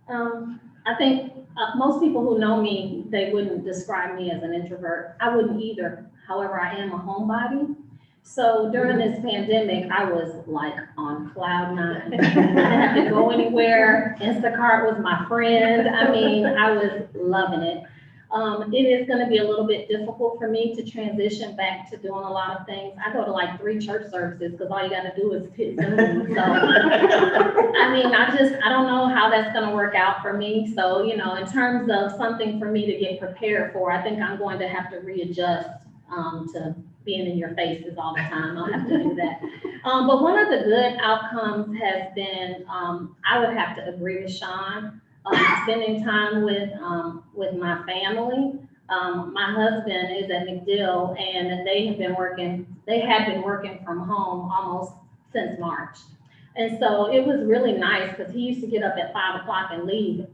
I think most people who know me, they wouldn't describe me as an introvert. I wouldn't either. However, I am a homebody. So during this pandemic, I was like on cloud nine. I didn't have to go anywhere. Instacart was my friend. I mean, I was loving it. It is gonna be a little bit difficult for me to transition back to doing a lot of things. I go to like 3 church services because all you gotta do is hit Zoom. So, I mean, I don't know how that's gonna work out for me. So, you know, in terms of something for me to get prepared for, I think I'm going to have to readjust to being in your faces all the time. I'll have to do that. But one of the good outcomes has been, I would have to agree with Sean, spending time with my family. My husband is at McDill and they had been working from home almost since March. And so it was really nice because he used to get up at 5 o'clock and leave.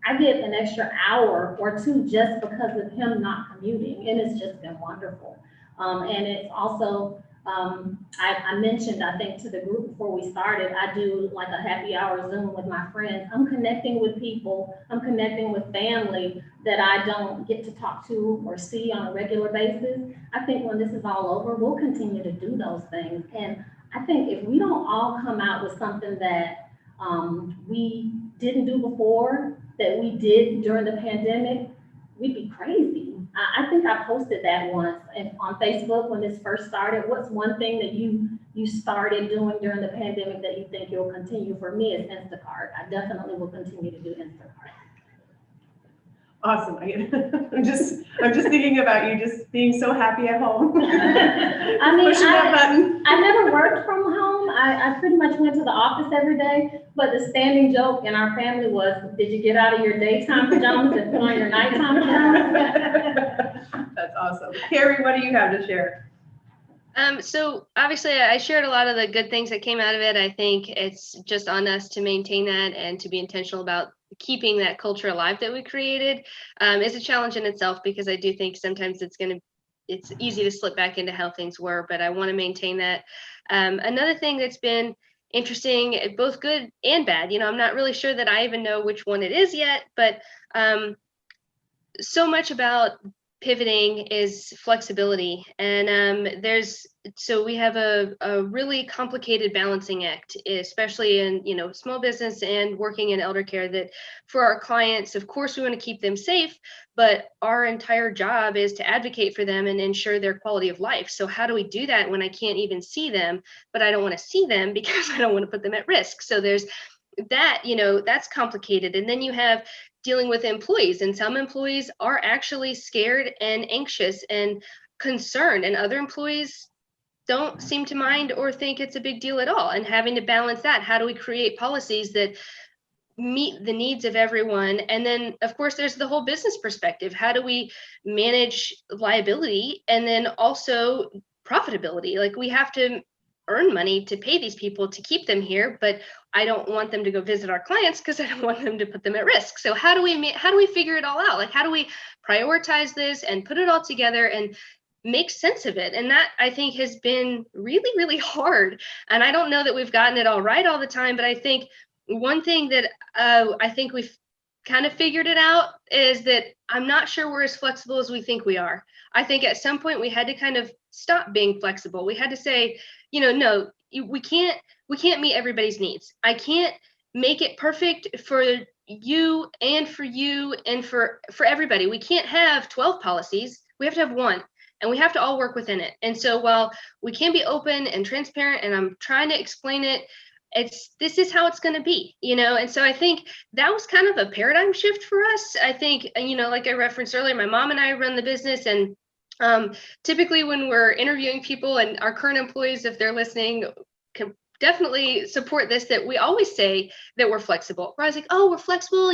I get an extra hour or 2 just because of him not commuting, and it's just been wonderful. And it's also, I mentioned, I think, to the group before we started, I do like a happy hour Zoom with my friends. I'm connecting with people, I'm connecting with family that I don't get to talk to or see on a regular basis. I think when this is all over, we'll continue to do those things. And I think if we don't all come out with something that we didn't do before, that we did during the pandemic, we'd be crazy. I think I posted that once on Facebook when this first started. What's one thing that you started doing during the pandemic that you think you'll continue? For me, it's Instacart. I definitely will continue to do Instacart. Awesome. I'm just thinking about you just being so happy at home. I mean, pushing that button. I never worked from home. I pretty much went to the office every day, but the standing joke in our family was, did you get out of your daytime pajamas and put on your nighttime pajamas? That's awesome. Carrie, what do you have to share? So obviously I shared a lot of the good things that came out of it. I think it's just on us to maintain that and to be intentional about keeping that culture alive that we created. Is a challenge in itself because I do think sometimes it's easy to slip back into how things were, but I want to maintain that. Another thing that's been interesting, both good and bad, I'm not really sure that I even know which one it is yet, but so much about pivoting is flexibility. And so we have a really complicated balancing act, especially in, small business and working in elder care, that for our clients, of course, we want to keep them safe, but our entire job is to advocate for them and ensure their quality of life. So how do we do that when I can't even see them, but I don't want to see them because I don't want to put them at risk? So there's that, that's complicated. And then you have dealing with employees, and some employees are actually scared and anxious and concerned, and other employees don't seem to mind or think it's a big deal at all. And having to balance that, how do we create policies that meet the needs of everyone? And then of course there's the whole business perspective. How do we manage liability and then also profitability? Like, we have to earn money to pay these people to keep them here, but I don't want them to go visit our clients because I don't want them to put them at risk. So how do we figure it all out? Like, how do we prioritize this and put it all together and make sense of it? And that, I think, has been really, really hard. And I don't know that we've gotten it all right all the time, but I think one thing that I think we've kind of figured it out is that I'm not sure we're as flexible as we think we are. I think at some point we had to kind of stop being flexible. We had to say, no, we can't meet everybody's needs. I can't make it perfect for you and for everybody. We can't have 12 policies. We have to have one, and we have to all work within it. And so while we can be open and transparent, and I'm trying to explain it, this is how it's going to be, and so I think that was kind of a paradigm shift for us. I think, like I referenced earlier, my mom and I run the business, and typically when we're interviewing people, and our current employees, if they're listening, can definitely support this, that we always say that we're flexible. We're always like, oh, we're flexible,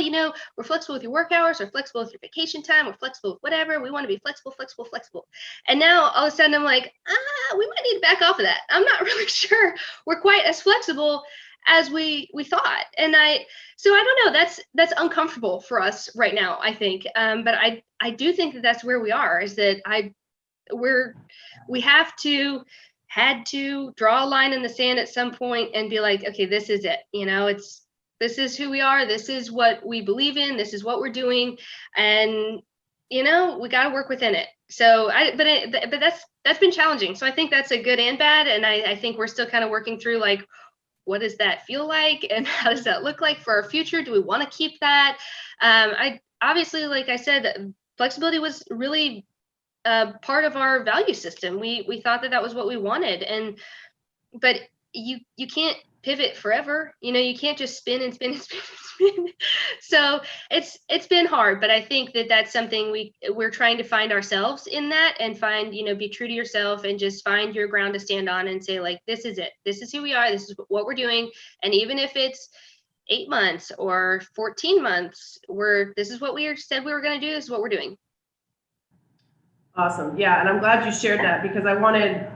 we're flexible with your work hours, we're flexible with your vacation time, we're flexible with whatever. We want to be flexible. And now all of a sudden I'm like, we might need to back off of that. I'm not really sure we're quite as flexible as we thought. And so I don't know, that's uncomfortable for us right now, I think. But I do think that that's where we are, is that we had to draw a line in the sand at some point and be like, okay, this is it. This is who we are. This is what we believe in. This is what we're doing. And, we got to work within it. So but that's that's been challenging. So I think that's a good and bad. And I think we're still kind of working through like, what does that feel like? And how does that look like for our future? Do we want to keep that? I obviously, like I said, flexibility was really part of our value system. We thought that was what we wanted. But you can't pivot forever. You can't just spin and spin and spin and spin. So it's been hard, but I think that that's something we're trying to find ourselves in that, and find, be true to yourself and just find your ground to stand on and say, like, this is it. This is who we are. This is what we're doing. And even if it's 8 months or 14 months, this is what we said we were going to do. This is what we're doing. Awesome. Yeah, and I'm glad you shared that, because I wanted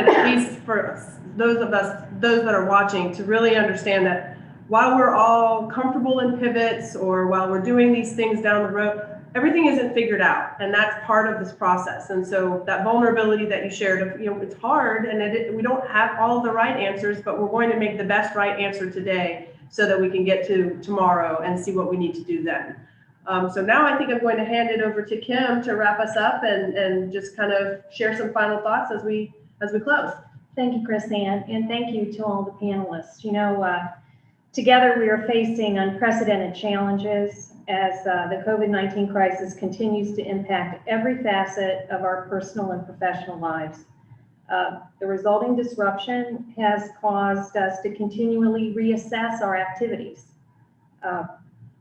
at least for those that are watching to really understand that while we're all comfortable in pivots, or while we're doing these things down the road, everything isn't figured out, and that's part of this process. And so that vulnerability that you shared, it's hard, and we don't have all the right answers, but we're going to make the best right answer today so that we can get to tomorrow and see what we need to do then. So now I think I'm going to hand it over to Kim to wrap us up and just kind of share some final thoughts as we close. Thank you, Chris Ann, and thank you to all the panelists. Together we are facing unprecedented challenges as the COVID-19 crisis continues to impact every facet of our personal and professional lives. The resulting disruption has caused us to continually reassess our activities.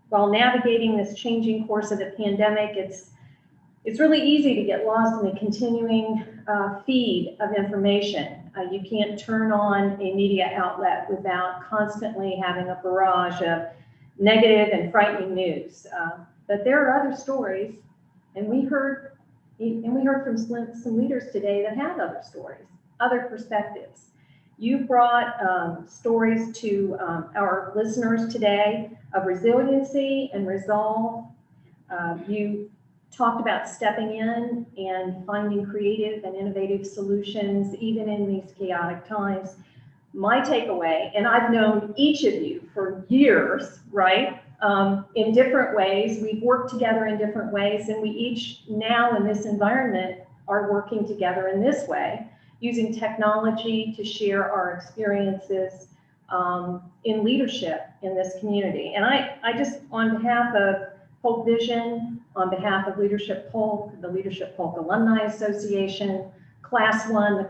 While navigating this changing course of the pandemic, it's really easy to get lost in the continuing feed of information. You can't turn on a media outlet without constantly having a barrage of negative and frightening news. But there are other stories, and we heard from some leaders today that have other stories, other perspectives. You brought stories to our listeners today of resiliency and resolve. You talked about stepping in and finding creative and innovative solutions, even in these chaotic times. My takeaway, and I've known each of you for years, right? In different ways, we've worked together in different ways, and we each now in this environment are working together in this way, using technology to share our experiences in leadership in this community. And I just, on behalf of Polk Vision, on behalf of Leadership Polk, the Leadership Polk Alumni Association, Class 1, the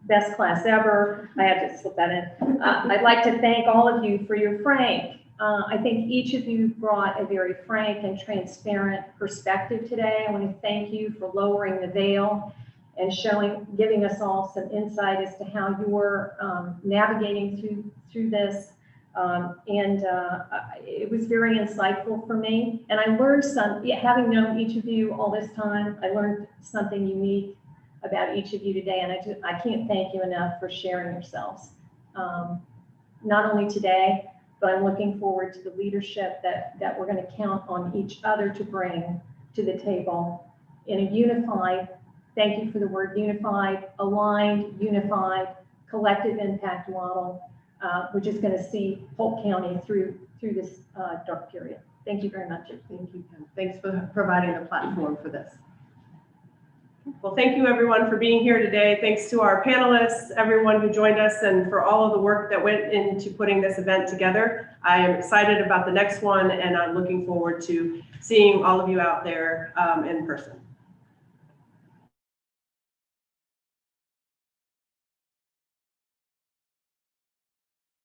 best class ever, I had to slip that in. I'd like to thank all of you for your frank. I think each of you brought a very frank and transparent perspective today. I want to thank you for lowering the veil and giving us all some insight as to how you're navigating through this. It was very insightful for me. And I learned having known each of you all this time, I learned something unique about each of you today. And I can't thank you enough for sharing yourselves. Not only today, but I'm looking forward to the leadership that we're going to count on each other to bring to the table in a unified, thank you for the word unified, aligned, unified, collective impact model, which is going to see Polk County through this dark period. Thank you very much. Thank you, Kim. Thanks for providing the platform for this. Well, thank you everyone for being here today. Thanks to our panelists, everyone who joined us, and for all of the work that went into putting this event together. I am excited about the next one, and I'm looking forward to seeing all of you out there in person.